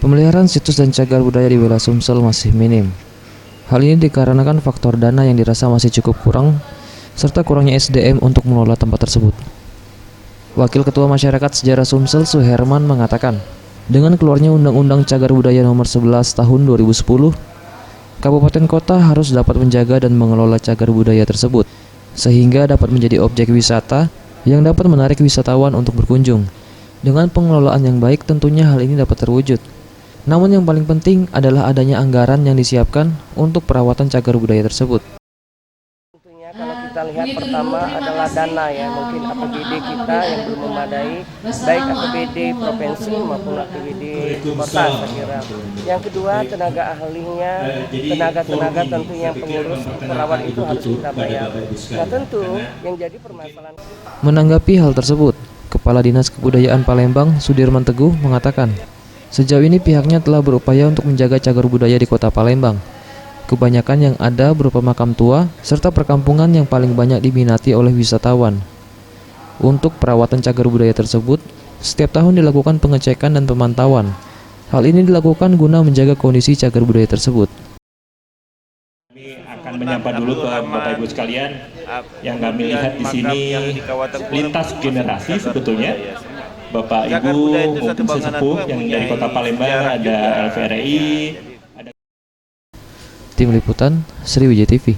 Pemeliharaan situs dan cagar budaya di wilayah Sumsel masih minim. Hal ini dikarenakan faktor dana yang dirasa masih cukup kurang, serta kurangnya SDM untuk mengelola tempat tersebut. Wakil Ketua Masyarakat Sejarah Sumsel Suherman mengatakan, dengan keluarnya Undang-Undang Cagar Budaya Nomor 11 Tahun 2010, kabupaten kota harus dapat menjaga dan mengelola cagar budaya tersebut, sehingga dapat menjadi objek wisata yang dapat menarik wisatawan untuk berkunjung. Dengan pengelolaan yang baik tentunya hal ini dapat terwujud. Namun yang paling penting adalah adanya anggaran yang disiapkan untuk perawatan cagar budaya tersebut. Tentunya kalau kita lihat pertama adalah dana ya, mungkin APBD kita yang belum memadai, baik APBD provinsi maupun APBD kota saya kira. Yang kedua tenaga ahlinya, tenaga tentu yang pengurus perawat itu harus kita bayar. Nah tentu yang jadi permasalahan. Menanggapi hal tersebut, Kepala Dinas Kebudayaan Palembang Sudirman Teguh mengatakan, sejauh ini pihaknya telah berupaya untuk menjaga cagar budaya di Kota Palembang. Kebanyakan yang ada berupa makam tua serta perkampungan yang paling banyak diminati oleh wisatawan. Untuk perawatan cagar budaya tersebut, setiap tahun dilakukan pengecekan dan pemantauan. Hal ini dilakukan guna menjaga kondisi cagar budaya tersebut. Kami akan menyapa dulu ke Bapak Ibu sekalian yang kami lihat di sini lintas generasi sebetulnya. Bapak Ibu maupun sesepuh yang dari Kota Palembang, ada LVRI. Tim Liputan Sriwijaya TV.